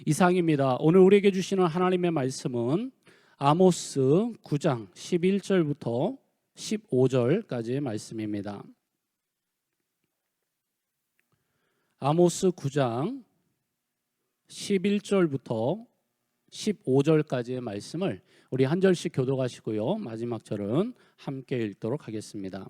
이상입니다. 오늘 우리에게 주시는 하나님의 말씀은 아모스 9장 11절부터 15절까지의 말씀입니다. 아모스 9장 11절부터 15절까지의 말씀을 우리 한 절씩 교독하시고요. 마지막 절은 함께 읽도록 하겠습니다.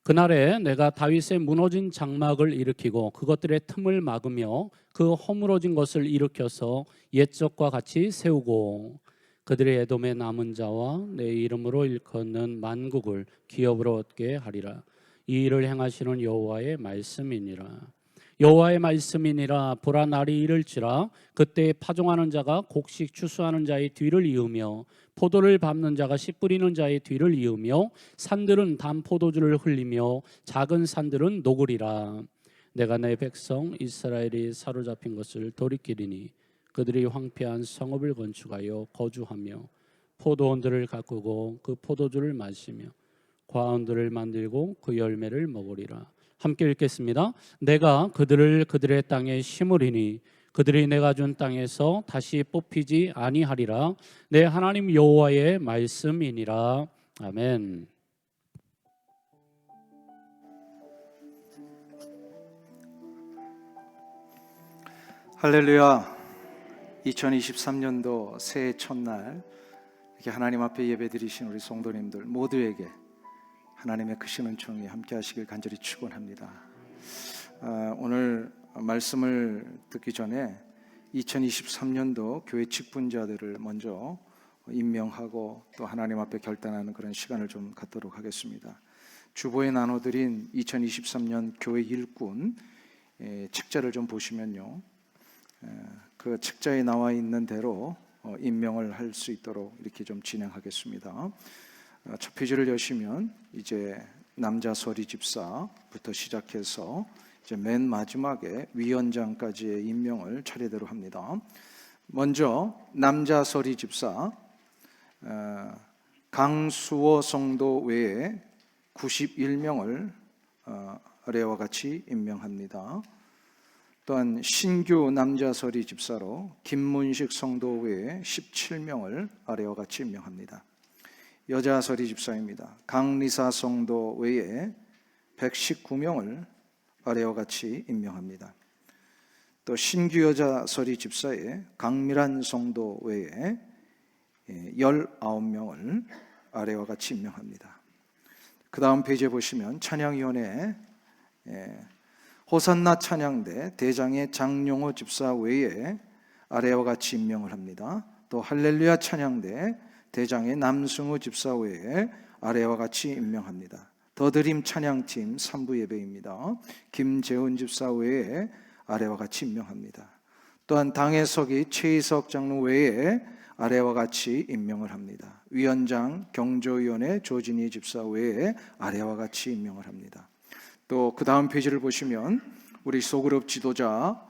그날에 내가 다윗의 무너진 장막을 일으키고 그것들의 틈을 막으며 그 허물어진 것을 일으켜서 옛적과 같이 세우고 그들의 에돔의 남은 자와 내 이름으로 일컫는 만국을 기업으로 얻게 하리라. 이 일을 행하시는 여호와의 말씀이니라. 여호와의 말씀이니라. 보라, 날이 이를지라 그때 파종하는 자가 곡식 추수하는 자의 뒤를 이으며 포도를 밟는 자가 씨 뿌리는 자의 뒤를 이으며 산들은 단 포도주를 흘리며 작은 산들은 녹으리라. 내가 내 백성 이스라엘이 사로잡힌 것을 돌이키리니 그들이 황폐한 성읍을 건축하여 거주하며 포도원들을 가꾸고 그 포도주를 마시며 과원들을 만들고 그 열매를 먹으리라. 함께 읽겠습니다. 내가 그들을 그들의 땅에 심으리니 그들이 내가 준 땅에서 다시 뽑히지 아니하리라. 내 하나님 여호와의 말씀이니라. 아멘. 할렐루야. 2023년도 새해 첫날 이렇게 하나님 앞에 예배드리신 우리 성도님들 모두에게 하나님의 크신 은총이 함께 하시길 간절히 축원합니다. 오늘 말씀을 듣기 전에 2023년도 교회 직분자들을 먼저 임명하고 또 하나님 앞에 결단하는 그런 시간을 좀 갖도록 하겠습니다. 주보에 나눠드린 2023년 교회 일꾼 책자를 좀 보시면요, 그 책자에 나와 있는 대로 임명을 할 수 있도록 이렇게 좀 진행하겠습니다. 첫 페이지를 여시면 이제 남자 서리 집사부터 시작해서 이제 맨 마지막에 위원장까지의 임명을 차례대로 합니다. 먼저 남자 서리 집사 강수호 성도 외에 91명을 아래와 같이 임명합니다. 또한 신규 남자 서리 집사로 김문식 성도 외에 17명을 아래와 같이 임명합니다. 여자 서리 집사입니다. 강리사 성도 외에 119명을 아래와 같이 임명합니다. 또 신규 여자 서리 집사에 강미란 성도 외에 19명을 아래와 같이 임명합니다. 그 다음 페이지에 보시면 찬양위원회 호산나 찬양대 대장의 장용호 집사 외에 아래와 같이 임명을 합니다. 또 할렐루야 찬양대 대장의 남승우 집사 외에 아래와 같이 임명합니다. 더드림 찬양팀 3부 예배입니다. 김재훈 집사 외에 아래와 같이 임명합니다. 또한 당회석이 최희석 장로 외에 아래와 같이 임명을 합니다. 위원장 경조위원회 조진희 집사 외에 아래와 같이 임명을 합니다. 또 그 다음 페이지를 보시면 우리 소그룹 지도자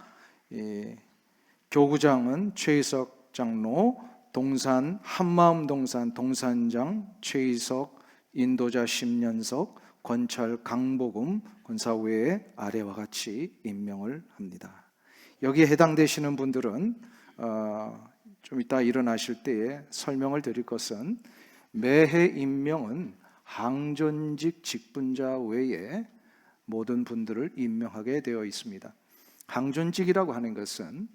교구장은 최희석 장로, 동산 한마음 동산 동산장 최희석, 인도자 심연석, 권찰 강복음 권사 외에 아래와 같이 임명을 합니다. 여기에 해당되시는 분들은 좀 이따 일어나실 때에 설명을 드릴 것은 매해 임명은 항존직 직분자 외에 모든 분들을 임명하게 되어 있습니다. 항존직이라고 하는 것은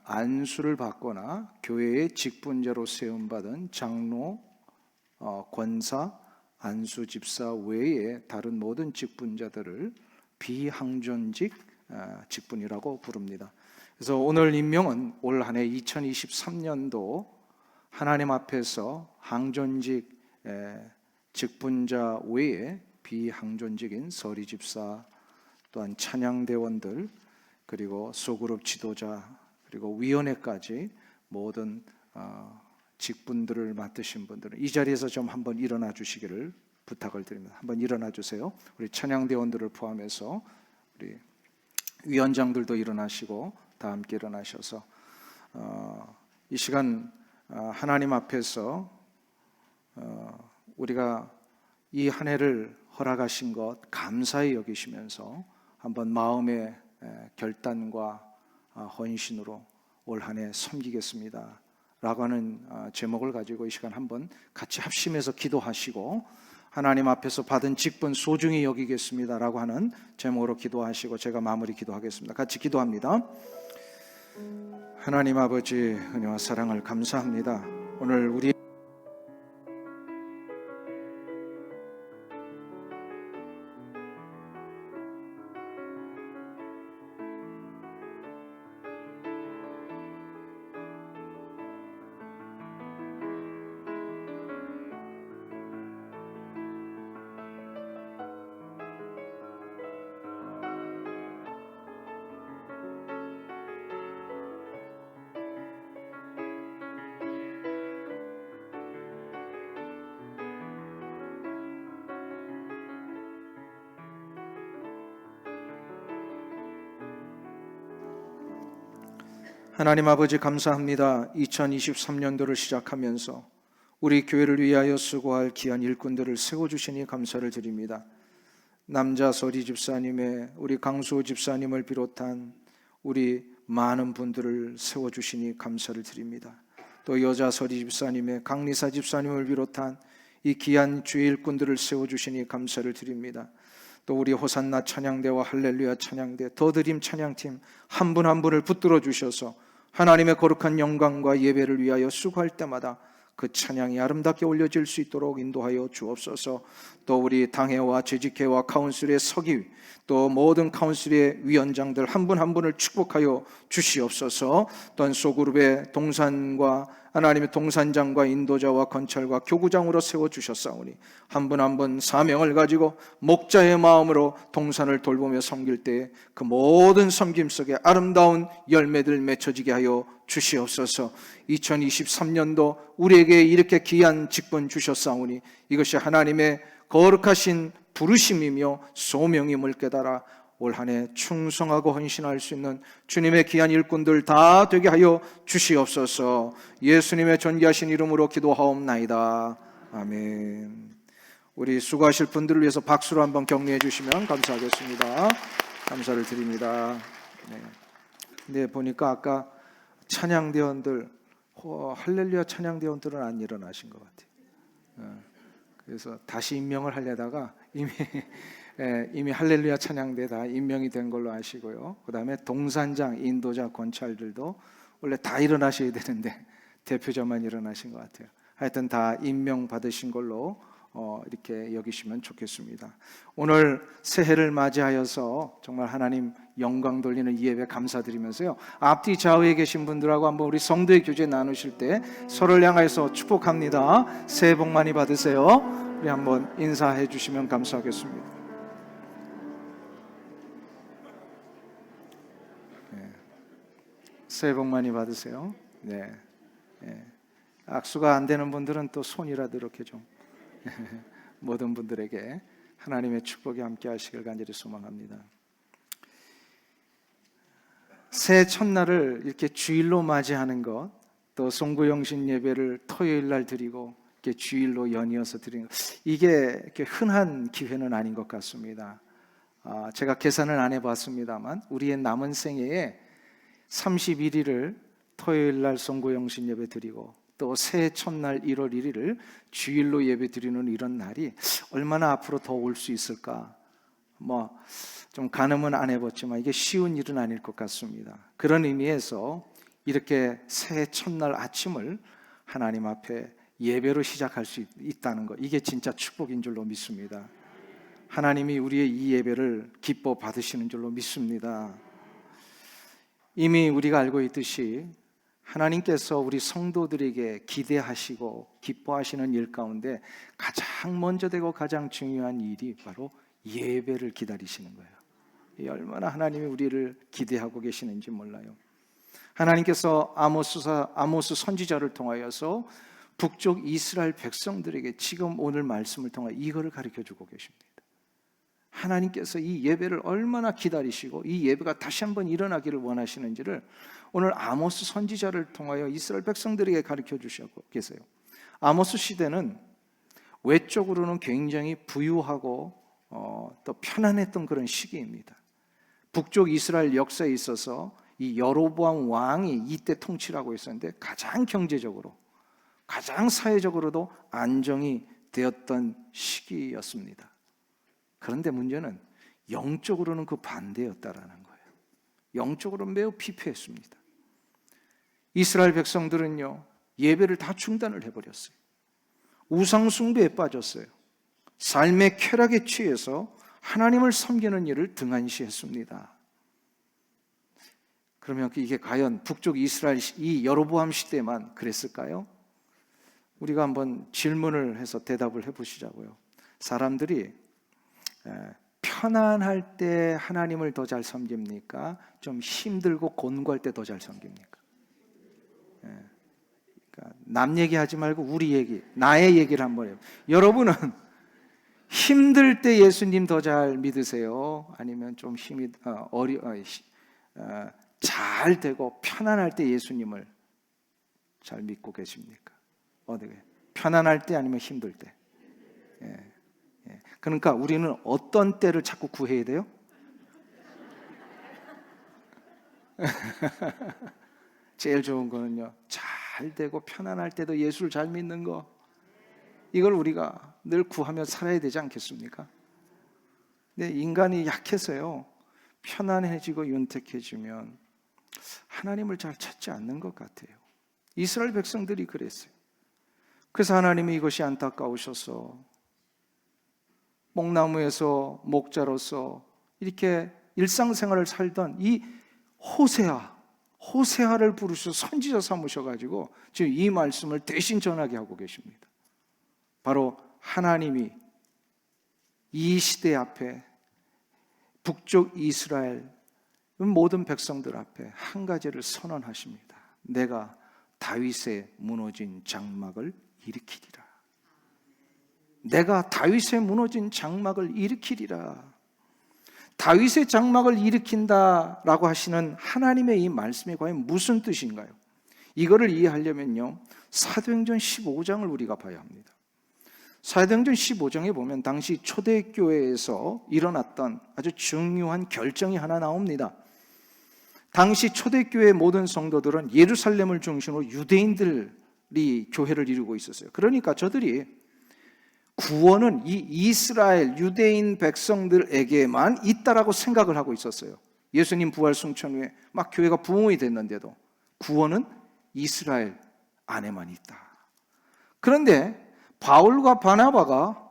안수를 받거나 교회의 직분자로 세움받은 장로, 권사, 안수 집사 외에 다른 모든 직분자들을 비항존직 직분이라고 부릅니다. 그래서 오늘 임명은 올 한 해 2023년도 하나님 앞에서 항존직 직분자 외에 비항존직인 서리 집사, 또한 찬양대원들, 그리고 소그룹 지도자, 그리고 위원회까지 모든 직분들을 맡으신 분들은 이 자리에서 좀 한번 일어나 주시기를 부탁을 드립니다. 한번 일어나 주세요. 우리 찬양대원들을 포함해서 우리 위원장들도 일어나시고 다 함께 일어나셔서 이 시간 하나님 앞에서 우리가 이 한 해를 허락하신 것 감사히 여기시면서 한번 마음에 결단과 헌신으로 올 한 해 섬기겠습니다 라고 하는 제목을 가지고 이 시간 한번 같이 합심해서 기도하시고, 하나님 앞에서 받은 직분 소중히 여기겠습니다 라고 하는 제목으로 기도하시고 제가 마무리 기도하겠습니다. 같이 기도합니다. 하나님 아버지, 은혜와 사랑을 감사합니다. 오늘 우리 하나님 아버지 감사합니다. 2023년도를 시작하면서 우리 교회를 위하여 수고할 귀한 일꾼들을 세워주시니 감사를 드립니다. 남자 서리 집사님의 우리 강수호 집사님을 비롯한 우리 많은 분들을 세워주시니 감사를 드립니다. 또 여자 서리 집사님의 강리사 집사님을 비롯한 이 귀한 주의 일꾼들을 세워주시니 감사를 드립니다. 또 우리 호산나 찬양대와 할렐루야 찬양대, 더드림 찬양팀 한 분 한 분을 붙들어 주셔서 하나님의 거룩한 영광과 예배를 위하여 수고할 때마다 그 찬양이 아름답게 올려질 수 있도록 인도하여 주옵소서. 또 우리 당회와 재직회와 카운슬의 서기, 또 모든 카운슬의 위원장들 한 분 한 분을 축복하여 주시옵소서. 또한 소그룹의 동산과 하나님의 동산장과 인도자와 건찰과 교구장으로 세워주셨사오니 한 분 한 분 사명을 가지고 목자의 마음으로 동산을 돌보며 섬길 때 그 모든 섬김 속에 아름다운 열매들 맺혀지게 하여 주시옵소서. 2023년도 우리에게 이렇게 귀한 직분 주셨사오니 이것이 하나님의 거룩하신 부르심이며 소명임을 깨달아 올 한 해 충성하고 헌신할 수 있는 주님의 귀한 일꾼들 다 되게 하여 주시옵소서. 예수님의 존귀하신 이름으로 기도하옵나이다. 아멘. 우리 수고하실 분들을 위해서 박수로 한번 격려해 주시면 감사하겠습니다. 감사를 드립니다. 네, 보니까 아까 찬양대원들, 할렐루야 찬양대원들은 안 일어나신 것 같아요. 그래서 다시 임명을 하려다가 이미 할렐루야 찬양대 다 임명이 된 걸로 아시고요. 그 다음에 동산장, 인도자, 권찰들도 원래 다 일어나셔야 되는데 대표자만 일어나신 것 같아요. 하여튼 다 임명 받으신 걸로 이렇게 여기시면 좋겠습니다. 오늘 새해를 맞이하여서 정말 하나님 영광 돌리는 이 예배 감사드리면서요, 앞뒤 좌우에 계신 분들하고 한번 우리 성도의 교제 나누실 때 서로를 향해서 축복합니다. 새해 복 많이 받으세요. 우리 한번 인사해 주시면 감사하겠습니다. 새해 복 많이 받으세요. 네. 악수가 안 되는 분들은 또 손이라도 이렇게 좀 모든 분들에게 하나님의 축복이 함께 하시길 간절히 소망합니다. 새해 첫날을 이렇게 주일로 맞이하는 것, 또 송구영신 예배를 토요일 날 드리고 이렇게 주일로 연이어서 드리는 것, 이게 이렇게 흔한 기회는 아닌 것 같습니다. 제가 계산을 안 해봤습니다만 우리의 남은 생애에 31일을 토요일 날 송구영신 예배 드리고 또 새해 첫날 1월 1일을 주일로 예배 드리는 이런 날이 얼마나 앞으로 더 올 수 있을까? 좀 가늠은 안 해봤지만 이게 쉬운 일은 아닐 것 같습니다. 그런 의미에서 이렇게 새해 첫날 아침을 하나님 앞에 예배로 시작할 수 있다는 것, 이게 진짜 축복인 줄로 믿습니다. 하나님이 우리의 이 예배를 기뻐 받으시는 줄로 믿습니다. 이미 우리가 알고 있듯이 하나님께서 우리 성도들에게 기대하시고 기뻐하시는 일 가운데 가장 먼저 되고 가장 중요한 일이 바로 예배를 기다리시는 거예요. 얼마나 하나님이 우리를 기대하고 계시는지 몰라요. 하나님께서 아모스 선지자를 통하여서 북쪽 이스라엘 백성들에게 지금 오늘 말씀을 통해 이거를 가르쳐주고 계십니다. 하나님께서 이 예배를 얼마나 기다리시고 이 예배가 다시 한번 일어나기를 원하시는지를 오늘 아모스 선지자를 통하여 이스라엘 백성들에게 가르쳐 주시고 계세요. 아모스 시대는 외적으로는 굉장히 부유하고 또 편안했던 그런 시기입니다. 북쪽 이스라엘 역사에 있어서 이 여로보암 왕이 이때 통치를 하고 있었는데 가장 경제적으로, 가장 사회적으로도 안정이 되었던 시기였습니다. 그런데 문제는 영적으로는 그 반대였다라는 거예요. 영적으로 매우 피폐했습니다. 이스라엘 백성들은요, 예배를 다 중단을 해버렸어요. 우상 숭배에 빠졌어요. 삶의 쾌락에 취해서 하나님을 섬기는 일을 등한시했습니다. 그러면 이게 과연 북쪽 이스라엘 이 여로보암 시대만 그랬을까요? 우리가 한번 질문을 해서 대답을 해보시자고요. 사람들이 편안할 때 하나님을 더 잘 섬깁니까? 좀 힘들고 곤고할 때 더 잘 섬깁니까? 그러니까 남 얘기하지 말고 우리 얘기, 나의 얘기를 한번 해요. 여러분은 힘들 때 예수님 더 잘 믿으세요? 아니면 좀 힘이 잘 되고 편안할 때 예수님을 잘 믿고 계십니까? 어떻게? 편안할 때 아니면 힘들 때? 그러니까 우리는 어떤 때를 자꾸 구해야 돼요? 제일 좋은 거는요, 잘 되고 편안할 때도 예수를 잘 믿는 거. 이걸 우리가 늘 구하며 살아야 되지 않겠습니까? 근데 인간이 약해서요, 편안해지고 윤택해지면 하나님을 잘 찾지 않는 것 같아요. 이스라엘 백성들이 그랬어요. 그래서 하나님이 이것이 안타까우셔서 목나무에서 목자로서 이렇게 일상생활을 살던 이 호세아를 부르셔서 선지자 삼으셔가지고 지금 이 말씀을 대신 전하게 하고 계십니다. 바로 하나님이 이 시대 앞에 북쪽 이스라엘 모든 백성들 앞에 한 가지를 선언하십니다. 내가 다윗의 무너진 장막을 일으키리라. 내가 다윗의 무너진 장막을 일으키리라. 다윗의 장막을 일으킨다라고 하시는 하나님의 이 말씀이 과연 무슨 뜻인가요? 이거를 이해하려면요, 사도행전 15장을 우리가 봐야 합니다. 사도행전 15장에 보면 당시 초대교회에서 일어났던 아주 중요한 결정이 하나 나옵니다. 당시 초대교회의 모든 성도들은 예루살렘을 중심으로 유대인들이 교회를 이루고 있었어요. 그러니까 저들이 구원은 이 이스라엘 유대인 백성들에게만 있다라고 생각을 하고 있었어요. 예수님 부활 승천 후에 막 교회가 부흥이 됐는데도 구원은 이스라엘 안에만 있다. 그런데 바울과 바나바가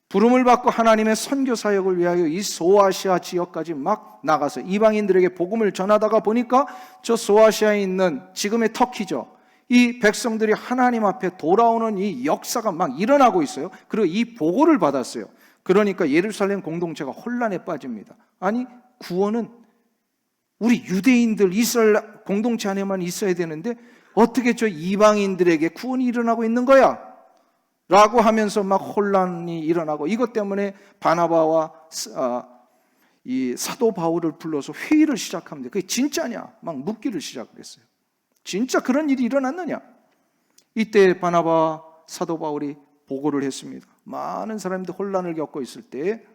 부름을 받고 하나님의 선교 사역을 위하여 이 소아시아 지역까지 막 나가서 이방인들에게 복음을 전하다가 보니까 저 소아시아에 있는 지금의 터키죠. 이 백성들이 하나님 앞에 돌아오는 이 역사가 막 일어나고 있어요. 그리고 이 보고를 받았어요. 그러니까 예루살렘 공동체가 혼란에 빠집니다. 아니, 구원은 우리 유대인들 이스라엘 공동체 안에만 있어야 되는데 어떻게 저 이방인들에게 구원이 일어나고 있는 거야? 라고 하면서 막 혼란이 일어나고, 이것 때문에 바나바와 이 사도 바울을 불러서 회의를 시작합니다. 그게 진짜냐? 막 묻기를 시작했어요. 진짜 그런 일이 일어났느냐? 이때 바나바와 사도 바울이 보고를 했습니다. 많은 사람들이 혼란을 겪고 있을 때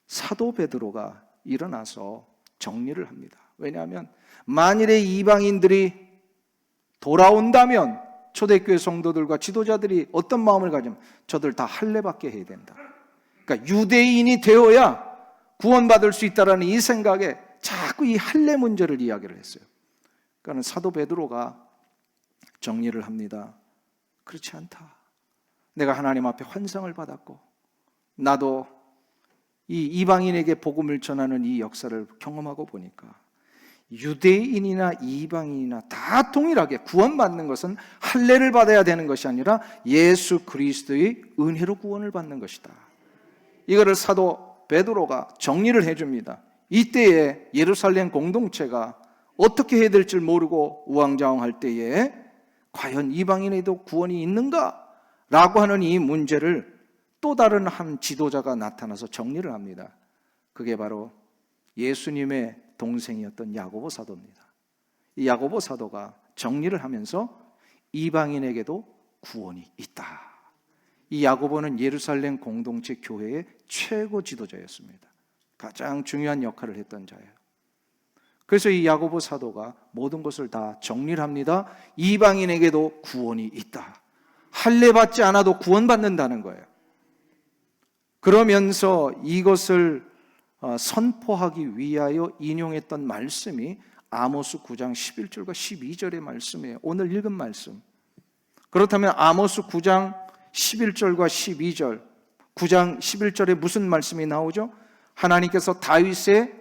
사도 베드로가 일어나서 정리를 합니다. 왜냐하면 만일에 이방인들이 돌아온다면 초대교회 성도들과 지도자들이 어떤 마음을 가지면 저들 다 할례받게 해야 된다. 그러니까 유대인이 되어야 구원받을 수 있다라는 이 생각에 자꾸 이 할례 문제를 이야기를 했어요. 그러니까 사도 베드로가 정리를 합니다. 그렇지 않다. 내가 하나님 앞에 환상을 받았고 나도 이 이방인에게 복음을 전하는 이 역사를 경험하고 보니까 유대인이나 이방인이나 다 동일하게 구원받는 것은 할례를 받아야 되는 것이 아니라 예수 그리스도의 은혜로 구원을 받는 것이다. 이거를 사도 베드로가 정리를 해줍니다. 이때에 예루살렘 공동체가 어떻게 해야 될지 모르고 우왕좌왕할 때에 과연 이방인에도 구원이 있는가? 라고 하는 이 문제를 또 다른 한 지도자가 나타나서 정리를 합니다. 그게 바로 예수님의 동생이었던 야고보 사도입니다. 이 야고보 사도가 정리를 하면서 이방인에게도 구원이 있다. 이 야고보는 예루살렘 공동체 교회의 최고 지도자였습니다. 가장 중요한 역할을 했던 자예요. 그래서 이 야고보 사도가 모든 것을 다 정리를 합니다. 이방인에게도 구원이 있다. 할례 받지 않아도 구원받는다는 거예요. 그러면서 이것을 선포하기 위하여 인용했던 말씀이 아모스 9장 11절과 12절의 말씀이에요. 오늘 읽은 말씀. 그렇다면 아모스 9장 11절과 12절, 9장 11절에 무슨 말씀이 나오죠? 하나님께서 다윗의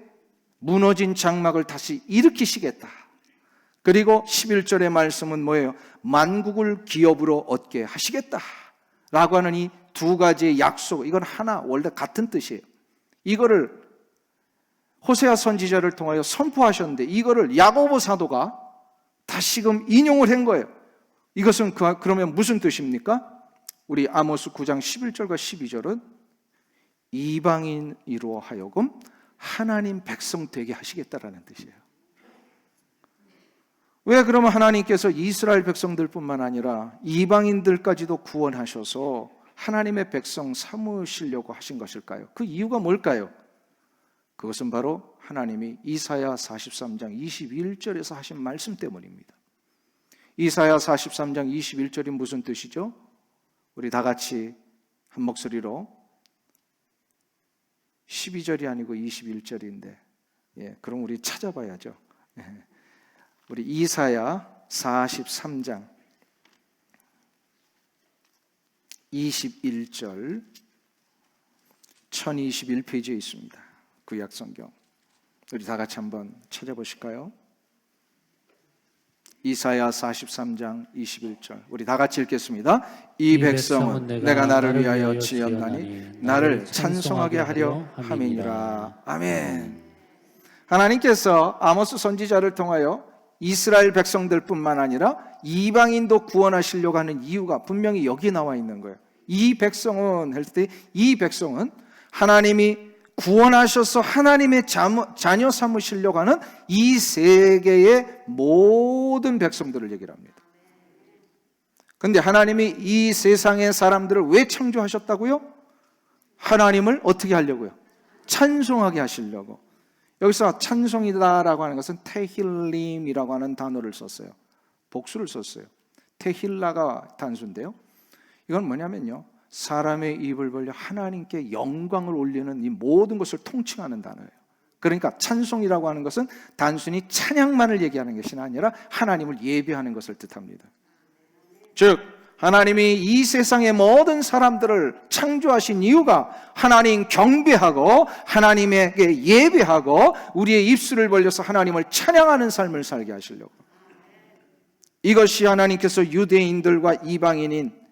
무너진 장막을 다시 일으키시겠다. 그리고 11절의 말씀은 뭐예요? 만국을 기업으로 얻게 하시겠다 라고 하는 이 두 가지의 약속, 이건 하나, 원래 같은 뜻이에요. 이거를 호세아 선지자를 통하여 선포하셨는데 이거를 야고보 사도가 다시금 인용을 한 거예요. 이것은 그러면 무슨 뜻입니까? 우리 아모스 9장 11절과 12절은 이방인으로 하여금 하나님 백성 되게 하시겠다라는 뜻이에요. 왜 그러면 하나님께서 이스라엘 백성들뿐만 아니라 이방인들까지도 구원하셔서 하나님의 백성 삼으시려고 하신 것일까요? 그 이유가 뭘까요? 그것은 바로 하나님이 이사야 43장 21절에서 하신 말씀 때문입니다. 이사야 43장 21절이 무슨 뜻이죠? 우리 다 같이 한 목소리로 12절이 아니고 21절인데, 그럼 우리 찾아봐야죠. 우리 이사야 43장 21절 1021페이지에 있습니다. 구약성경. 우리 다 같이 한번 찾아보실까요? 이사야 43장 21절 우리 다 같이 읽겠습니다. 이 백성은 내가 나를 위하여 지었나니 나를 찬송하게 하려 함이니라. 아멘. 하나님께서 아모스 선지자를 통하여 이스라엘 백성들뿐만 아니라 이방인도 구원하시려고 하는 이유가 분명히 여기 나와 있는 거예요. 이 백성은 할 때 이 백성은 하나님이 구원하셔서 하나님의 자녀 삼으시려고 하는 이 세계의 모든 백성들을 얘기를 합니다. 그런데 하나님이 이 세상의 사람들을 왜 창조하셨다고요? 하나님을 어떻게 하려고요? 찬송하게 하시려고. 여기서 찬송이다라고 하는 것은 테힐림이라고 하는 단어를 썼어요. 복수를 썼어요. 테힐라가 단수인데요. 이건 뭐냐면요, 사람의 입을 벌려 하나님께 영광을 올리는 이 모든 것을 통칭하는 단어예요. 그러니까 찬송이라고 하는 것은 단순히 찬양만을 얘기하는 것이 아니라 하나님을 예배하는 것을 뜻합니다. 즉 하나님이 이 세상의 모든 사람들을 창조하신 이유가 하나님 경배하고 하나님에게 예배하고 우리의 입술을 벌려서 하나님을 찬양하는 삶을 살게 하시려고. 이것이 하나님께서 유대인들과 이방인인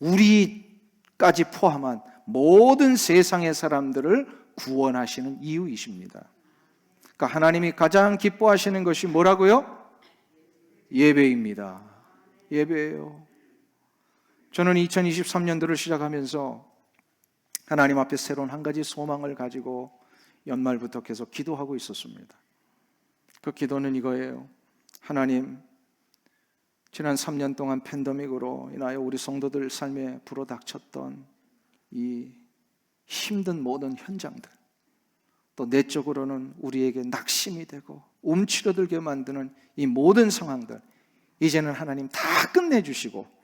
우리까지 포함한 모든 세상의 사람들을 구원하시는 이유이십니다. 그러니까 하나님이 가장 기뻐하시는 것이 뭐라고요? 예배입니다. 예배예요. 저는 2023년도를 시작하면서 하나님 앞에 새로운 한 가지 소망을 가지고 연말부터 계속 기도하고 있었습니다. 그 기도는 이거예요. 하나님, 지난 3년 동안 팬데믹으로 인하여 우리 성도들 삶에 불어닥쳤던 이 힘든 모든 현장들, 또 내적으로는 우리에게 낙심이 되고 움츠러들게 만드는 이 모든 상황들, 이제는 하나님 다 끝내주시고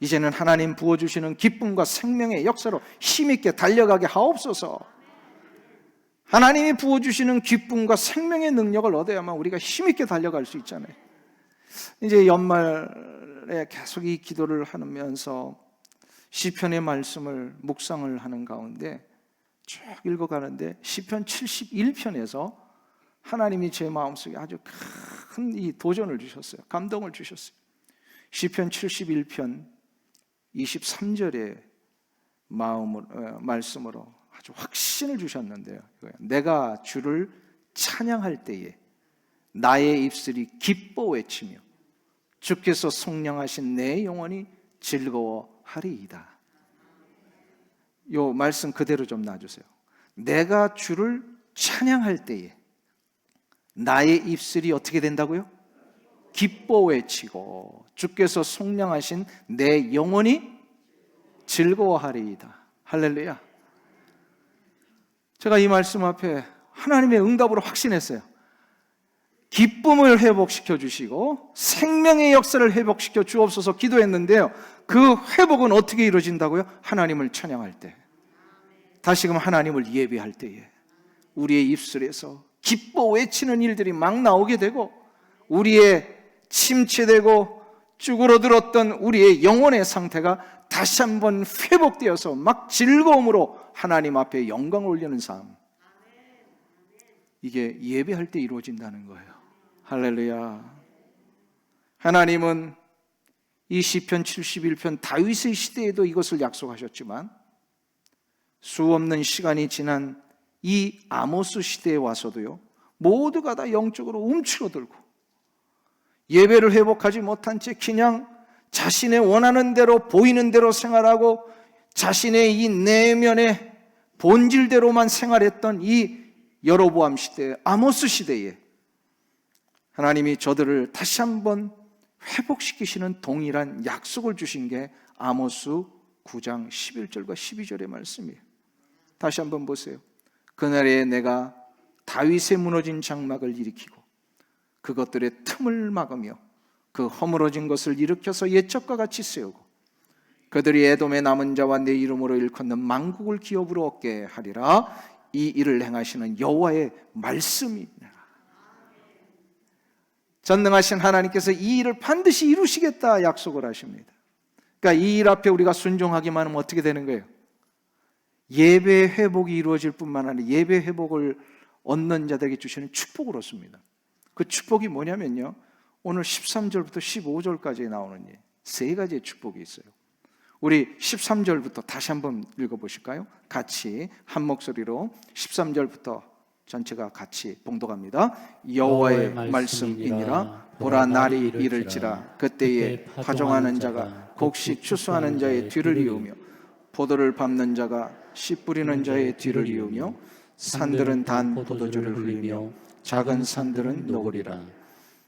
이제는 하나님 부어주시는 기쁨과 생명의 역사로 힘있게 달려가게 하옵소서. 하나님이 부어주시는 기쁨과 생명의 능력을 얻어야만 우리가 힘있게 달려갈 수 있잖아요. 이제 연말에 계속 이 기도를 하면서 시편의 말씀을 묵상을 하는 가운데 쭉 읽어가는데 시편 71편에서 하나님이 제 마음속에 아주 큰 이 도전을 주셨어요. 감동을 주셨어요. 시편 71편 23절의 말씀으로 아주 확신을 주셨는데요. 내가 주를 찬양할 때에 나의 입술이 기뻐 외치며 주께서 속량하신 내 영혼이 즐거워하리이다. 이 말씀 그대로 좀 놔주세요. 내가 주를 찬양할 때에 나의 입술이 어떻게 된다고요? 기뻐 외치고 주께서 속량하신 내 영혼이 즐거워하리이다. 할렐루야. 제가 이 말씀 앞에 하나님의 응답으로 확신했어요. 기쁨을 회복시켜 주시고 생명의 역사를 회복시켜 주옵소서 기도했는데요. 그 회복은 어떻게 이루어진다고요? 하나님을 찬양할 때, 다시금 하나님을 예배할 때에 우리의 입술에서 기뻐 외치는 일들이 막 나오게 되고, 우리의 침체되고 쭈그러들었던 우리의 영혼의 상태가 다시 한번 회복되어서 막 즐거움으로 하나님 앞에 영광을 올리는 삶, 이게 예배할 때 이루어진다는 거예요. 할렐루야. 하나님은 이 시편 71편 다윗의 시대에도 이것을 약속하셨지만 수없는 시간이 지난 이 아모스 시대에 와서도요, 모두가 다 영적으로 움츠러들고 예배를 회복하지 못한 채 그냥 자신의 원하는 대로 보이는 대로 생활하고 자신의 이 내면의 본질대로만 생활했던 이 여로보암 시대, 아모스 시대에 하나님이 저들을 다시 한번 회복시키시는 동일한 약속을 주신 게 아모스 9장 11절과 12절의 말씀이에요. 다시 한번 보세요. 그날에 내가 다윗의 무너진 장막을 일으키고 그것들의 틈을 막으며 그 허물어진 것을 일으켜서 옛적과 같이 세우고 그들이 에돔의 남은 자와 내 이름으로 일컫는 만국을 기업으로 얻게 하리라. 이 일을 행하시는 여호와의 말씀이니라. 전능하신 하나님께서 이 일을 반드시 이루시겠다 약속을 하십니다. 그러니까 이 일 앞에 우리가 순종하기만 하면 어떻게 되는 거예요? 예배 회복이 이루어질 뿐만 아니라 예배 회복을 얻는 자들에게 주시는 축복을 얻습니다. 그 축복이 뭐냐면요, 오늘 13절부터 15절까지 나오는 세 가지의 축복이 있어요. 우리 13절부터 다시 한번 읽어보실까요? 같이 한 목소리로 13절부터 전체가 같이 봉독합니다. 여호와의 말씀이니라. 보라 날이 이를지라. 그때에 파종하는 자가 곡식 추수하는 자의 뒤를 이으며 포도를 밟는 자가 씨 뿌리는 자의 뒤를 이으며 산들은 단 포도주를 흘리며 작은 산들은 녹으리라.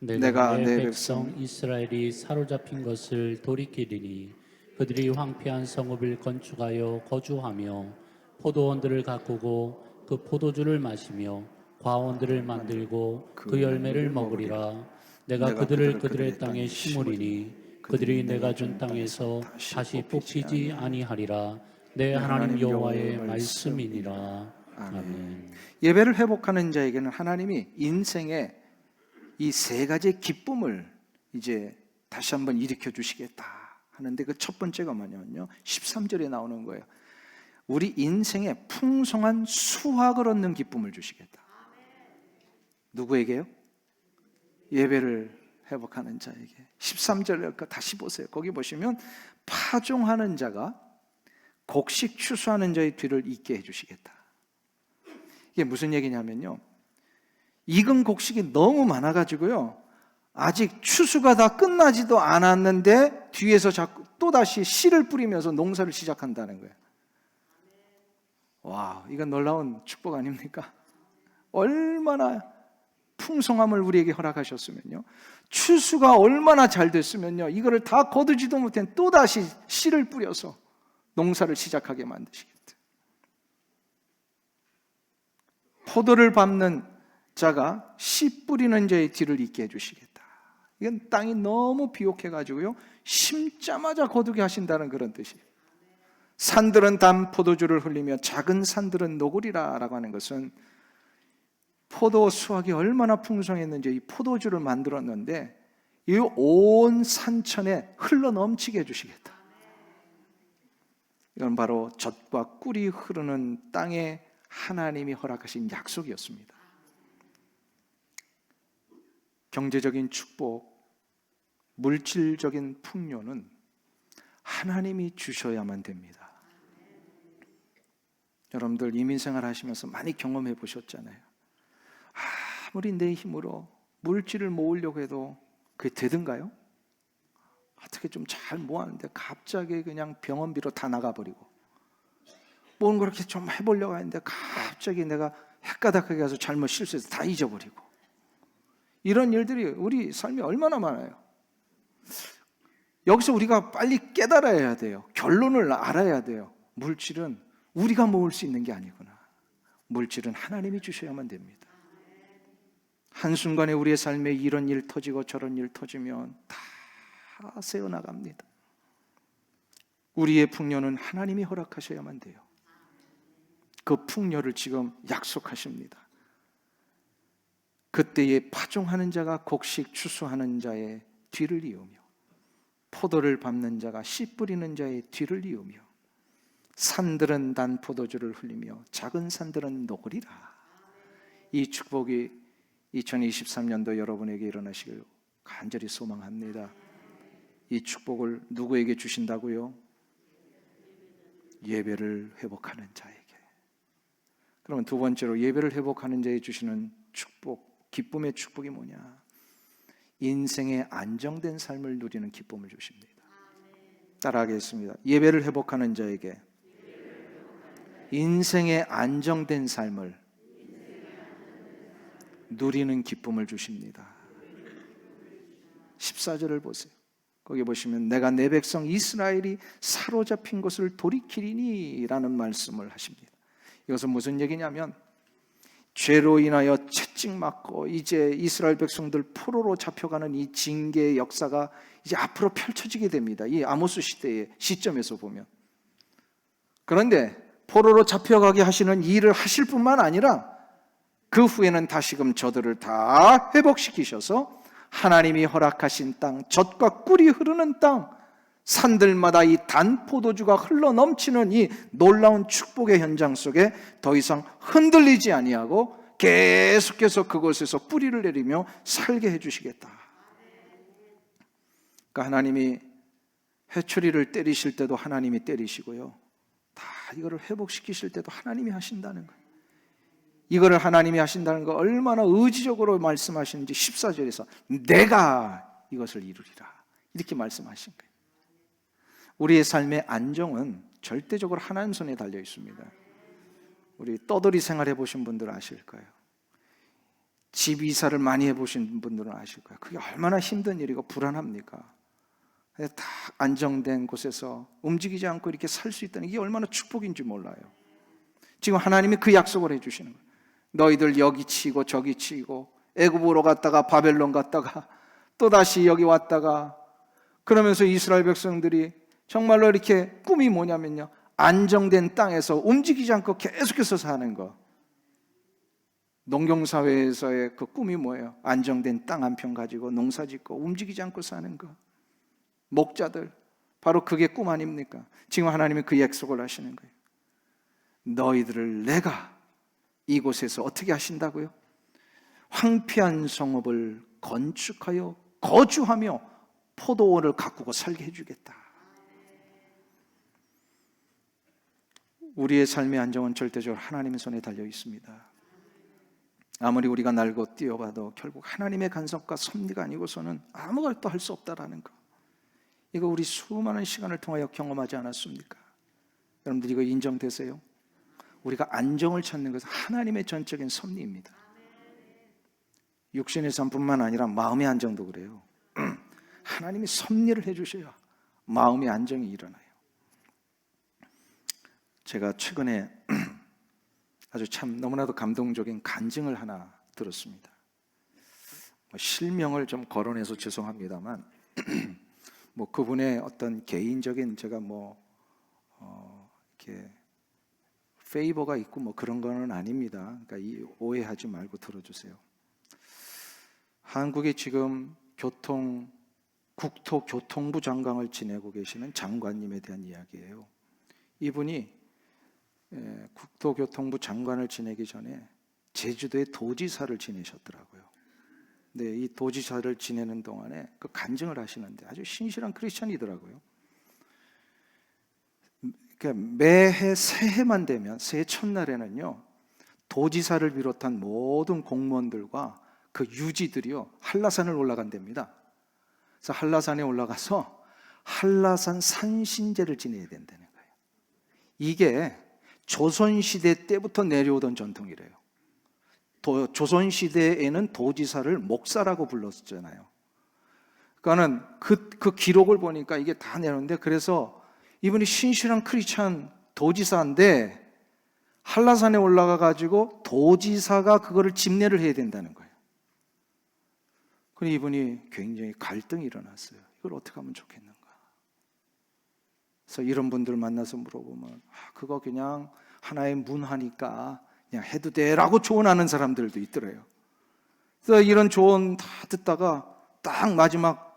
내가 내 백성 이스라엘이 사로잡힌 것을 돌이키리니 그들이 황폐한 성읍을 건축하여 거주하며 포도원들을 가꾸고 그 포도주를 마시며 과원들을 만들고 그 열매를 먹으리라. 내가 그들을 그들의 땅에 심으리니 그들이 내가 준 땅에서 다시 뽑히지 아니하리라. 내 하나님 여호와의 말씀이니라. 아멘. 예배를 회복하는 자에게는 하나님이 인생의 이 세 가지의 기쁨을 이제 다시 한번 일으켜 주시겠다 하는데, 그 첫 번째가 뭐냐면요, 13절에 나오는 거예요. 우리 인생에 풍성한 수확을 얻는 기쁨을 주시겠다. 누구에게요? 예배를 회복하는 자에게. 13절 다시 보세요. 거기 보시면 파종하는 자가 곡식 추수하는 자의 뒤를 잇게 해주시겠다. 이게 무슨 얘기냐면요, 익은 곡식이 너무 많아가지고요, 아직 추수가 다 끝나지도 않았는데 뒤에서 자꾸 또다시 씨를 뿌리면서 농사를 시작한다는 거예요. 와, 이건 놀라운 축복 아닙니까? 얼마나 풍성함을 우리에게 허락하셨으면요, 추수가 얼마나 잘 됐으면요, 이거를 다 거두지도 못한 또다시 씨를 뿌려서 농사를 시작하게 만드시겠다. 포도를 밟는 자가 씨 뿌리는 자의 뒤를 잇게 해주시겠다. 이건 땅이 너무 비옥해가지고요, 심자마자 거두게 하신다는 그런 뜻이에요. 산들은 단 포도주를 흘리며 작은 산들은 녹으리라 라고 하는 것은 포도 수확이 얼마나 풍성했는지 이 포도주를 만들었는데 이 온 산천에 흘러 넘치게 해주시겠다. 이건 바로 젖과 꿀이 흐르는 땅에 하나님이 허락하신 약속이었습니다. 경제적인 축복, 물질적인 풍요는 하나님이 주셔야만 됩니다. 여러분들 이민생활 하시면서 많이 경험해 보셨잖아요. 아무리 내 힘으로 물질을 모으려고 해도 그게 되던가요? 어떻게 좀 잘 모았는데 갑자기 그냥 병원비로 다 나가버리고, 뭔 그렇게 좀 해보려고 하는데 갑자기 내가 헷가닥하게 가서 잘못 실수해서 다 잊어버리고, 이런 일들이 우리 삶에 얼마나 많아요. 여기서 우리가 빨리 깨달아야 돼요. 결론을 알아야 돼요. 물질은 우리가 모을 수 있는 게 아니구나. 물질은 하나님이 주셔야만 됩니다. 한순간에 우리의 삶에 이런 일 터지고 저런 일 터지면 다 새어나갑니다. 우리의 풍요는 하나님이 허락하셔야만 돼요. 그 풍요를 지금 약속하십니다. 그때에 파종하는 자가 곡식 추수하는 자의 뒤를 이으며 포도를 밟는 자가 씨 뿌리는 자의 뒤를 이으며 산들은 단 포도주를 흘리며 작은 산들은 녹으리라. 이 축복이 2023년도 여러분에게 일어나시길 간절히 소망합니다. 이 축복을 누구에게 주신다고요? 예배를 회복하는 자에게. 그러면 두 번째로 예배를 회복하는 자에게 주시는 축복, 기쁨의 축복이 뭐냐? 인생의 안정된 삶을 누리는 기쁨을 주십니다. 따라하겠습니다. 예배를 회복하는 자에게 인생의 안정된 삶을 누리는 기쁨을 주십니다. 14절을 보세요. 거기 보시면 내가 내 백성 이스라엘이 사로잡힌 것을 돌이키리니 라는 말씀을 하십니다. 이것은 무슨 얘기냐면 죄로 인하여 채찍맞고 이제 이스라엘 백성들 포로로 잡혀가는 이 징계의 역사가 이제 앞으로 펼쳐지게 됩니다. 이 아모스 시대의 시점에서 보면. 그런데 포로로 잡혀가게 하시는 이 일을 하실 뿐만 아니라 그 후에는 다시금 저들을 다 회복시키셔서 하나님이 허락하신 땅, 젖과 꿀이 흐르는 땅, 산들마다 이 단 포도주가 흘러넘치는 이 놀라운 축복의 현장 속에 더 이상 흔들리지 아니하고 계속해서 그곳에서 뿌리를 내리며 살게 해주시겠다. 그러니까 하나님이 회초리를 때리실 때도 하나님이 때리시고요, 다 이거를 회복시키실 때도 하나님이 하신다는 거예요. 이거를 하나님이 하신다는 거 얼마나 의지적으로 말씀하시는지 14절에서 내가 이것을 이루리라 이렇게 말씀하신 거예요. 우리의 삶의 안정은 절대적으로 하나님 손에 달려 있습니다. 우리 떠돌이 생활해 보신 분들은 아실 거예요. 집 이사를 많이 해보신 분들은 아실 거예요. 그게 얼마나 힘든 일이고 불안합니까? 다 안정된 곳에서 움직이지 않고 이렇게 살 수 있다는 게 얼마나 축복인지 몰라요. 지금 하나님이 그 약속을 해주시는 거예요. 너희들 여기 치고 저기 치고 애굽으로 갔다가 바벨론 갔다가 또다시 여기 왔다가 그러면서 이스라엘 백성들이 정말로 이렇게 꿈이 뭐냐면요, 안정된 땅에서 움직이지 않고 계속해서 사는 거. 농경사회에서의 그 꿈이 뭐예요? 안정된 땅 한 평 가지고 농사 짓고 움직이지 않고 사는 거. 목자들, 바로 그게 꿈 아닙니까? 지금 하나님이 그 약속을 하시는 거예요. 너희들을 내가 이곳에서 어떻게 하신다고요? 황폐한 성읍을 건축하여 거주하며 포도원을 가꾸고 살게 해주겠다. 우리의 삶의 안정은 절대적으로 하나님의 손에 달려 있습니다. 아무리 우리가 날고 뛰어봐도 결국 하나님의 간섭과 섭리가 아니고서는 아무것도 할 수 없다라는 거, 이거 우리 수많은 시간을 통하여 경험하지 않았습니까? 여러분들 이거 인정되세요? 우리가 안정을 찾는 것은 하나님의 전적인 섭리입니다. 육신의 삶뿐만 아니라 마음의 안정도 그래요. 하나님이 섭리를 해주셔야 마음의 안정이 일어나요. 제가 최근에 아주 참 너무나도 감동적인 간증을 하나 들었습니다. 실명을 좀 거론해서 죄송합니다만 뭐 그분의 어떤 개인적인 제가 이렇게 페이버가 있고 뭐 그런 거는 아닙니다. 그러니까 오해하지 말고 들어주세요. 한국의 지금 국토교통부 장관을 지내고 계시는 장관님에 대한 이야기예요. 이분이 국토교통부 장관을 지내기 전에 제주도의 도지사를 지내셨더라고요. 근데 이 도지사를 지내는 동안에 그 간증을 하시는데 아주 신실한 크리스천이더라고요. 그러니까 매해 새해만 되면 새해 첫날에는요, 도지사를 비롯한 모든 공무원들과 그 유지들이요 한라산을 올라간답니다. 그래서 한라산에 올라가서 한라산 산신제를 지내야 된다는 거예요. 이게 조선시대 때부터 내려오던 전통이래요. 조선시대에는 도지사를 목사라고 불렀잖아요. 그러니까는 그 기록을 보니까 이게 다 내려오는데, 그래서 이분이 신실한 크리스찬 도지사인데 한라산에 올라가 가지고 도지사가 그거를 집례를 해야 된다는 거예요. 그런데 이분이 굉장히 갈등이 일어났어요. 이걸 어떻게 하면 좋겠는가. 그래서 이런 분들 만나서 물어보면 그거 그냥 하나의 문화니까 그냥 해도 돼라고 조언하는 사람들도 있더래요. 그래서 이런 조언 다 듣다가 딱 마지막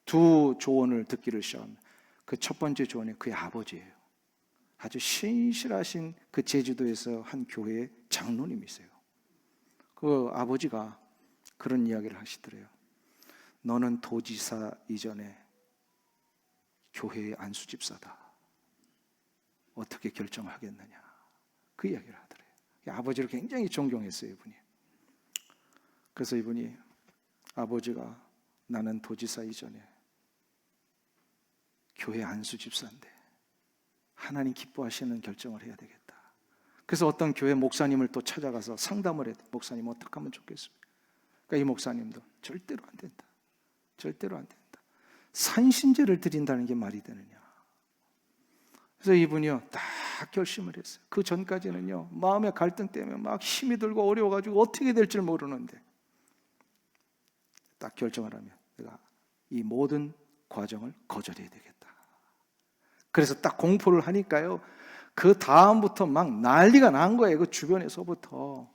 두 조언을 듣기를 시작합니다. 그 첫 번째 조언이 그의 아버지예요. 아주 신실하신 그 제주도에서 한 교회의 장로님이세요. 그 아버지가 그런 이야기를 하시더래요. 너는 도지사 이전에 교회의 안수집사다. 어떻게 결정하겠느냐. 그 이야기를 하더래요. 아버지를 굉장히 존경했어요, 이분이. 그래서 이분이 아버지가 나는 도지사 이전에 교회 안수집사인데 하나님 기뻐하시는 결정을 해야 되겠다. 그래서 어떤 교회 목사님을 또 찾아가서 상담을 했대. 목사님 어떻게 하면 좋겠습니까? 그러니까 이 목사님도 절대로 안 된다. 절대로 안 된다. 산신제를 드린다는 게 말이 되느냐. 그래서 이분이요 딱 결심을 했어요. 그 전까지는요 마음의 갈등 때문에 막 힘이 들고 어려워가지고 어떻게 될 줄 모르는데 딱 결정을 하면 내가 이 모든 과정을 거절해야 되겠다. 그래서 딱 공포를 하니까요 그 다음부터 막 난리가 난 거예요. 그 주변에서부터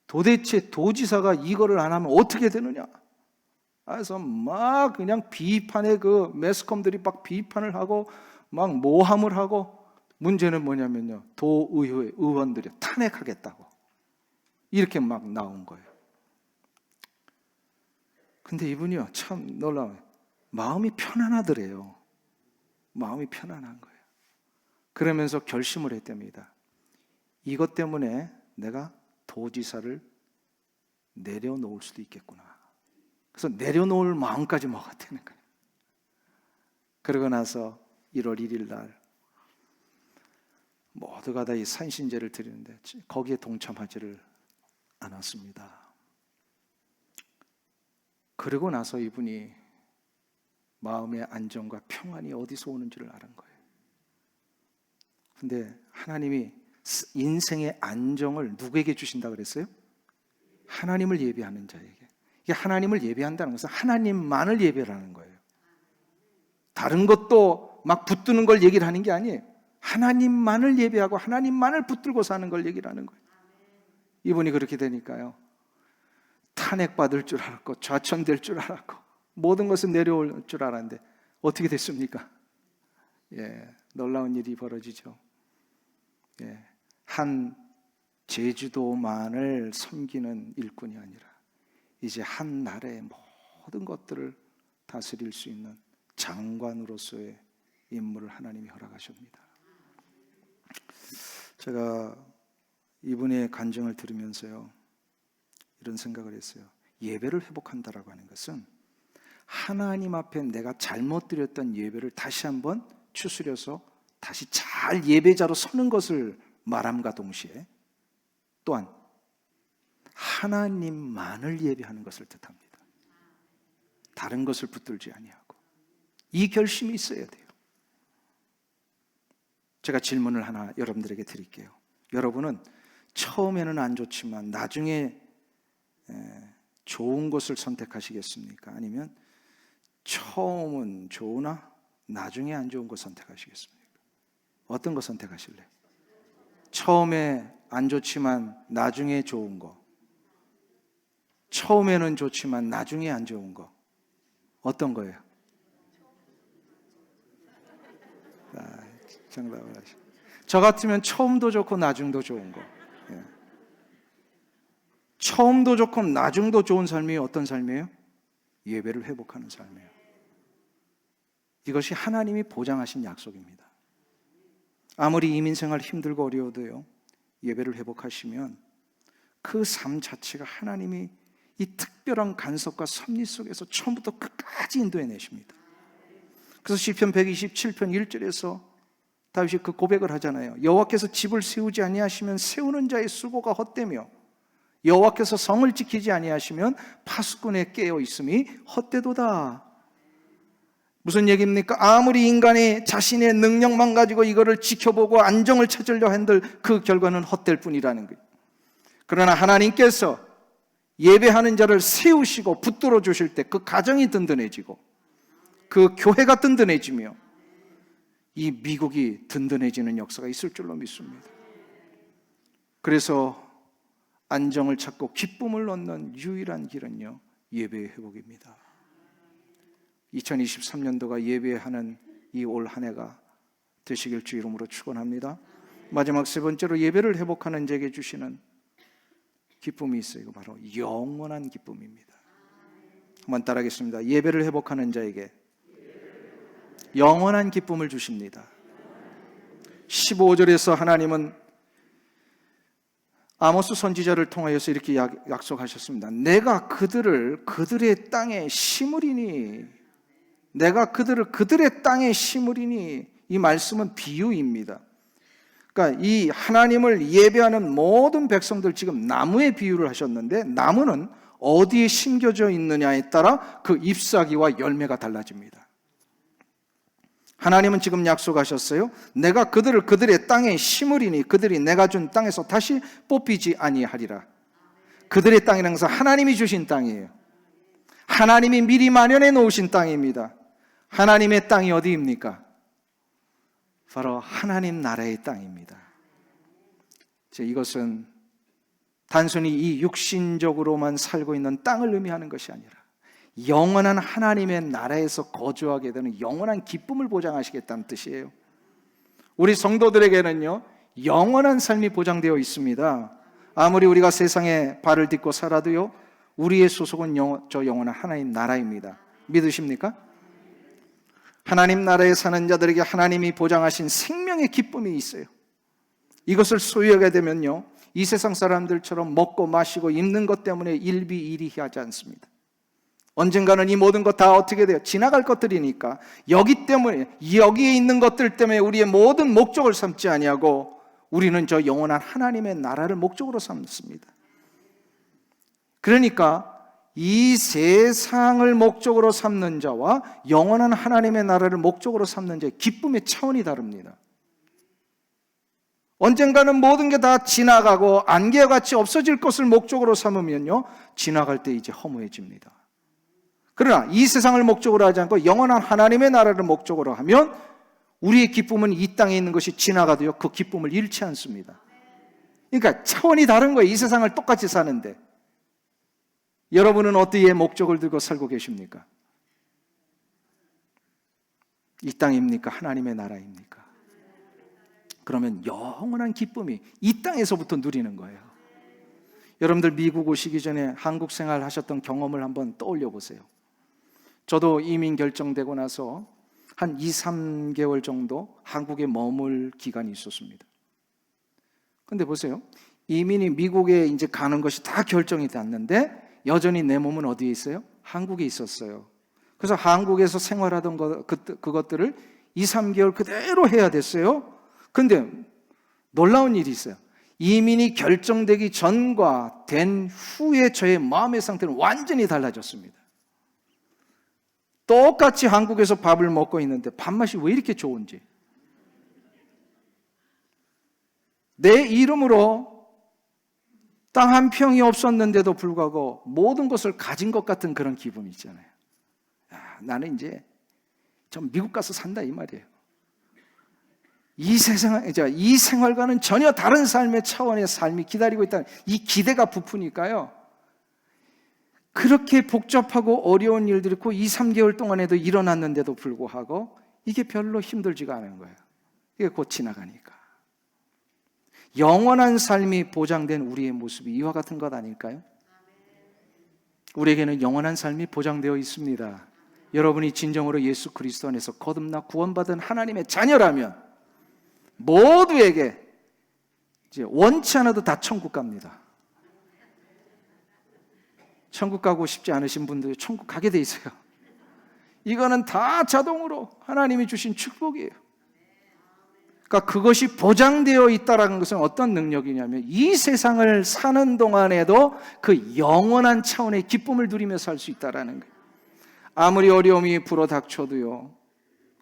도대체 도지사가 이거를 안 하면 어떻게 되느냐. 그래서 막 그냥 비판의 그 매스컴들이 막 비판을 하고 막 모함을 하고 문제는 뭐냐면요 도의회 의원들이 탄핵하겠다고 이렇게 막 나온 거예요. 근데 이분이요 참 놀라워요. 마음이 편안하더래요. 마음이 편안한 거예요. 그러면서 결심을 했답니다. 이것 때문에 내가 도지사를 내려놓을 수도 있겠구나. 그래서 내려놓을 마음까지 먹었다는 거예요. 그러고 나서 1월 1일 날 모두가 다 이 산신제를 드리는데 거기에 동참하지를 않았습니다. 그러고 나서 이분이 마음의 안정과 평안이 어디서 오는지를 알은 거예요. 근데 하나님이 인생의 안정을 누구에게 주신다 그랬어요? 하나님을 예배하는 자에게. 이게 하나님을 예배한다는 것은 하나님만을 예배하는 거예요. 다른 것도 막 붙드는 걸 얘기를 하는 게 아니에요. 하나님만을 예배하고 하나님만을 붙들고 사는 걸 얘기를 하는 거예요. 이분이 그렇게 되니까요 탄핵받을 줄 알았고 좌천될 줄 알았고 모든 것은 내려올 줄 알았는데 어떻게 됐습니까? 놀라운 일이 벌어지죠. 한 제주도만을 섬기는 일꾼이 아니라 이제 한 나라의 모든 것들을 다스릴 수 있는 장관으로서의 임무를 하나님이 허락하십니다. 제가 이분의 간증을 들으면서요 이런 생각을 했어요. 예배를 회복한다라고 하는 것은 하나님 앞에 내가 잘못 드렸던 예배를 다시 한번 추스려서 다시 잘 예배자로 서는 것을 말함과 동시에 또한 하나님만을 예배하는 것을 뜻합니다. 다른 것을 붙들지 아니하고 이 결심이 있어야 돼요. 제가 질문을 하나 여러분들에게 드릴게요. 여러분은 처음에는 안 좋지만 나중에 좋은 것을 선택하시겠습니까? 아니면 처음은 좋으나 나중에 안 좋은 것 선택하시겠습니까? 어떤 거 선택하실래요? 처음에 안 좋지만 나중에 좋은 거, 처음에는 좋지만 나중에 안 좋은 거, 어떤 거예요? 정답을 하시죠. 저 같으면 처음도 좋고 나중도 좋은 거. 처음도 좋고 나중도 좋은 삶이 어떤 삶이에요? 예배를 회복하는 삶이에요. 이것이 하나님이 보장하신 약속입니다. 아무리 이민생활 힘들고 어려워도요 예배를 회복하시면 그 삶 자체가 하나님이 이 특별한 간섭과 섭리 속에서 처음부터 끝까지 인도해 내십니다. 그래서 시편 127편 1절에서 다윗이 그 고백을 하잖아요. 여호와께서 집을 세우지 아니하시면 세우는 자의 수고가 헛되며 여호와께서 성을 지키지 아니하시면 파수꾼의 깨어 있음이 헛되도다. 무슨 얘기입니까? 아무리 인간이 자신의 능력만 가지고 이거를 지켜보고 안정을 찾으려 한들 그 결과는 헛될 뿐이라는 거예요. 그러나 하나님께서 예배하는 자를 세우시고 붙들어 주실 때 그 가정이 든든해지고 그 교회가 든든해지며 이 미국이 든든해지는 역사가 있을 줄로 믿습니다. 그래서 안정을 찾고 기쁨을 얻는 유일한 길은요, 예배의 회복입니다. 2023년도가 예배하는 이 올 한 해가 되시길 주 이름으로 축원합니다. 마지막 세 번째로 예배를 회복하는 자에게 주시는 기쁨이 있어요. 이거 바로 영원한 기쁨입니다. 한번 따라하겠습니다. 예배를 회복하는 자에게 영원한 기쁨을 주십니다. 15절에서 하나님은 아모스 선지자를 통하여서 이렇게 약속하셨습니다. 내가 그들의 땅에 심으리니, 내가 그들의 땅에 심으리니. 이 말씀은 비유입니다. 그러니까 이 하나님을 예배하는 모든 백성들, 지금 나무의 비유를 하셨는데, 나무는 어디에 심겨져 있느냐에 따라 그 잎사귀와 열매가 달라집니다. 하나님은 지금 약속하셨어요. 내가 그들의 땅에 심으리니 그들이 내가 준 땅에서 다시 뽑히지 아니하리라. 그들의 땅이라는 것은 하나님이 주신 땅이에요. 하나님이 미리 마련해 놓으신 땅입니다. 하나님의 땅이 어디입니까? 바로 하나님 나라의 땅입니다. 이것은 단순히 이 육신적으로만 살고 있는 땅을 의미하는 것이 아니라 영원한 하나님의 나라에서 거주하게 되는 영원한 기쁨을 보장하시겠다는 뜻이에요. 우리 성도들에게는요, 영원한 삶이 보장되어 있습니다. 아무리 우리가 세상에 발을 딛고 살아도요, 우리의 소속은 저 영원한 하나님 나라입니다. 믿으십니까? 하나님 나라에 사는 자들에게 하나님이 보장하신 생명의 기쁨이 있어요. 이것을 소유하게 되면요, 이 세상 사람들처럼 먹고 마시고 입는 것 때문에 일비일이하지 않습니다. 언젠가는 이 모든 것 다 어떻게 돼요? 지나갈 것들이니까 여기에 있는 것들 때문에 우리의 모든 목적을 삼지 아니하고 우리는 저 영원한 하나님의 나라를 목적으로 삼습니다. 그러니까 이 세상을 목적으로 삼는 자와 영원한 하나님의 나라를 목적으로 삼는 자의 기쁨의 차원이 다릅니다. 언젠가는 모든 게 다 지나가고 안개와 같이 없어질 것을 목적으로 삼으면요, 지나갈 때 이제 허무해집니다. 그러나 이 세상을 목적으로 하지 않고 영원한 하나님의 나라를 목적으로 하면 우리의 기쁨은 이 땅에 있는 것이 지나가도요, 그 기쁨을 잃지 않습니다. 그러니까 차원이 다른 거예요. 이 세상을 똑같이 사는데. 여러분은 어디에 목적을 두고 살고 계십니까? 이 땅입니까? 하나님의 나라입니까? 그러면 영원한 기쁨이 이 땅에서부터 누리는 거예요. 여러분들 미국 오시기 전에 한국 생활 하셨던 경험을 한번 떠올려 보세요. 저도 이민 결정되고 나서 한 2, 3개월 정도 한국에 머물 기간이 있었습니다. 근데 보세요. 이민이 미국에 이제 가는 것이 다 결정이 됐는데 여전히 내 몸은 어디에 있어요? 한국에 있었어요. 그래서 한국에서 생활하던 그것들을 2, 3개월 그대로 해야 됐어요. 근데 놀라운 일이 있어요. 이민이 결정되기 전과 된 후에 저의 마음의 상태는 완전히 달라졌습니다. 똑같이 한국에서 밥을 먹고 있는데 밥맛이 왜 이렇게 좋은지, 내 이름으로 땅 한 평이 없었는데도 불구하고 모든 것을 가진 것 같은 그런 기분이 있잖아요. 나는 이제 좀 미국 가서 산다 이 말이에요. 이 생활과는 전혀 다른 삶의 차원의 삶이 기다리고 있다는 이 기대가 부푸니까요, 그렇게 복잡하고 어려운 일들이 그 2, 3개월 동안에도 일어났는데도 불구하고 이게 별로 힘들지가 않은 거예요. 이게 곧 지나가니까. 영원한 삶이 보장된 우리의 모습이 이와 같은 것 아닐까요? 우리에게는 영원한 삶이 보장되어 있습니다. 여러분이 진정으로 예수 그리스도 안에서 거듭나 구원받은 하나님의 자녀라면 모두에게 이제 원치 않아도 다 천국 갑니다. 천국 가고 싶지 않으신 분들이 천국 가게 돼 있어요. 이거는 다 자동으로 하나님이 주신 축복이에요. 그러니까 그것이 보장되어 있다는 것은 어떤 능력이냐면 이 세상을 사는 동안에도 그 영원한 차원의 기쁨을 누리며 살 수 있다는 거예요. 아무리 어려움이 불어닥쳐도요.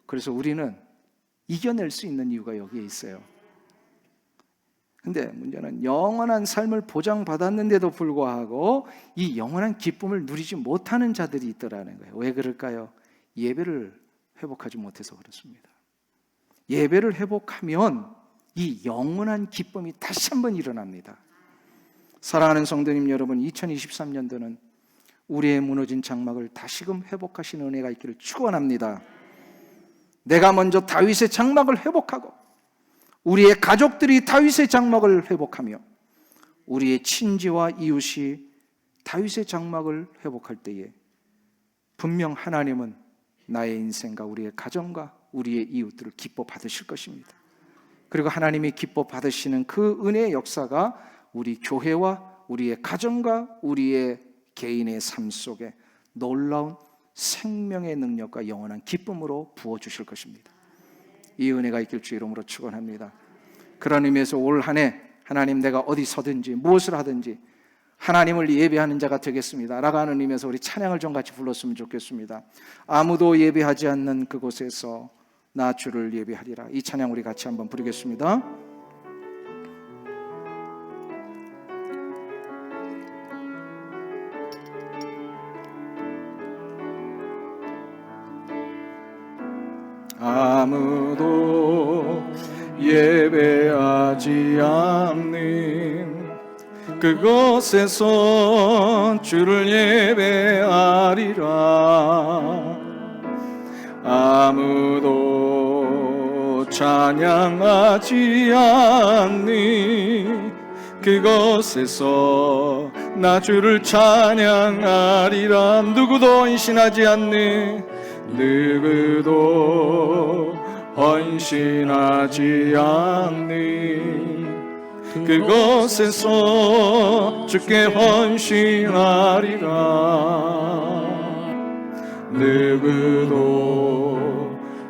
그래서 우리는 이겨낼 수 있는 이유가 여기에 있어요. 근데 문제는 영원한 삶을 보장받았는데도 불구하고 이 영원한 기쁨을 누리지 못하는 자들이 있더라는 거예요. 왜 그럴까요? 예배를 회복하지 못해서 그렇습니다. 예배를 회복하면 이 영원한 기쁨이 다시 한번 일어납니다. 사랑하는 성도님 여러분, 2023년도는 우리의 무너진 장막을 다시금 회복하시는 은혜가 있기를 축원합니다. 내가 먼저 다윗의 장막을 회복하고 우리의 가족들이 다윗의 장막을 회복하며 우리의 친지와 이웃이 다윗의 장막을 회복할 때에 분명 하나님은 나의 인생과 우리의 가정과 우리의 이웃들을 기뻐 받으실 것입니다. 그리고 하나님이 기뻐 받으시는 그 은혜의 역사가 우리 교회와 우리의 가정과 우리의 개인의 삶 속에 놀라운 생명의 능력과 영원한 기쁨으로 부어주실 것입니다. 이 은혜가 있길 주 이름으로 축원합니다. 그런 의미에서 올 한 해 하나님 내가 어디 서든지 무엇을 하든지 하나님을 예배하는 자가 되겠습니다 라고 하는 의미에서 우리 찬양을 좀 같이 불렀으면 좋겠습니다. 아무도 예배하지 않는 그곳에서 나 주를 예배하리라. 이 찬양 우리 같이 한번 부르겠습니다. 아무도 예배하지 않는 그곳에서 주를 예배하리라. 아무도 찬양하지 않는 그곳에서 나 주를 찬양하리라. 누구도 헌신하지 않는 누구도 헌신하지 않는 그곳에서 주께 헌신하리라. 누구도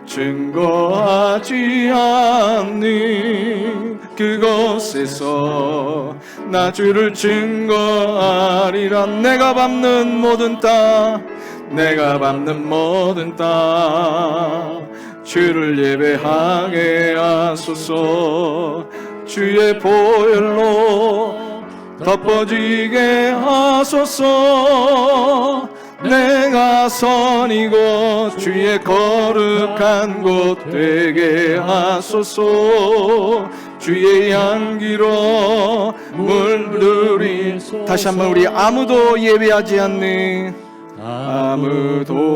증거하지 않는 그곳에서 나 주를 증거하리라. 내가 밟는 모든 땅 내가 밟는 모든 땅 주를 예배하게 하소서. 주의 보혈로 덮어지게 하소서. 내가 선이고 주의 거룩한 곳 되게 하소서. 주의 향기로 물들이. 다시 한번 우리 아무도 예배하지 않는 아무도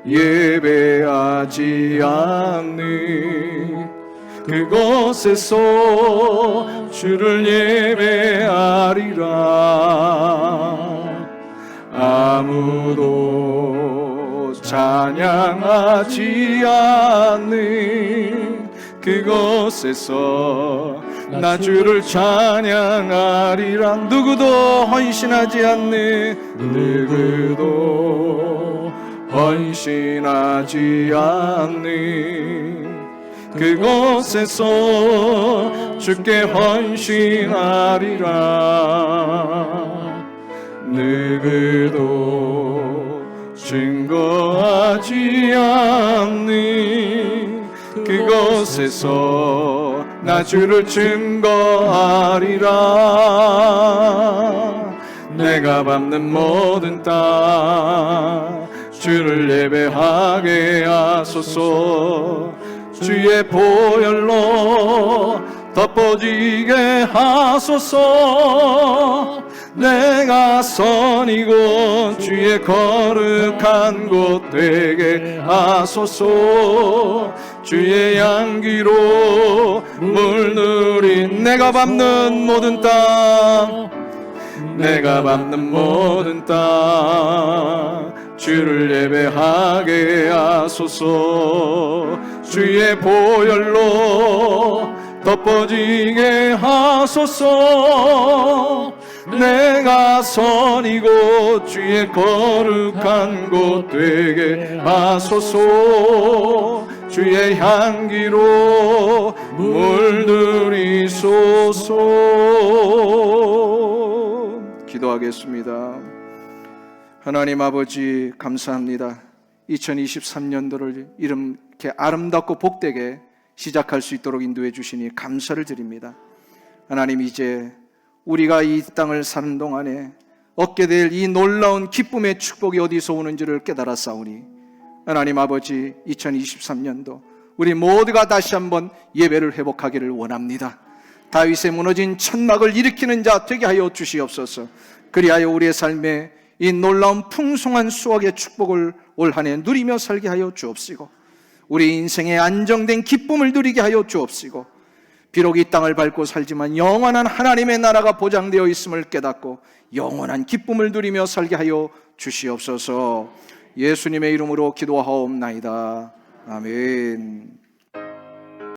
예배하지 않는 그곳에서 주를 예배하리라. 아무도 찬양하지 않는 그곳에서 나 주를 찬양하리라. 누구도 헌신하지 않는 누구도 헌신하지 않는 그곳에서 주께 헌신하리라. 누구도 증거하지 않는 그곳에서 나 주를 증거하리라. 내가 밟는 모든 땅 주를 예배하게 하소서. 주의 보혈로 덮어지게 하소서. 내가 선이고 주의 거룩한 곳 되게 하소서. 주의 향기로 물들인 내가 밟는 모든 땅 내가 밟는 모든 땅 주를 예배하게 하소서. 주의 보혈로 덮어지게 하소서. 내가 선이고 주의 거룩한 곳 되게 하소서. 주의 향기로 물들이소서. 기도하겠습니다. 하나님 아버지 감사합니다. 2023년도를 이렇게 아름답고 복되게 시작할 수 있도록 인도해 주시니 감사를 드립니다. 하나님, 이제 우리가 이 땅을 사는 동안에 얻게 될 이 놀라운 기쁨의 축복이 어디서 오는지를 깨달아 싸우니 하나님 아버지, 2023년도 우리 모두가 다시 한번 예배를 회복하기를 원합니다. 다윗의 무너진 천막을 일으키는 자 되게 하여 주시옵소서. 그리하여 우리의 삶에 이 놀라운 풍성한 수확의 축복을 올 한 해 누리며 살게 하여 주옵시고, 우리 인생의 안정된 기쁨을 누리게 하여 주옵시고, 비록 이 땅을 밟고 살지만 영원한 하나님의 나라가 보장되어 있음을 깨닫고 영원한 기쁨을 누리며 살게 하여 주시옵소서. 예수님의 이름으로 기도하옵나이다. 아멘.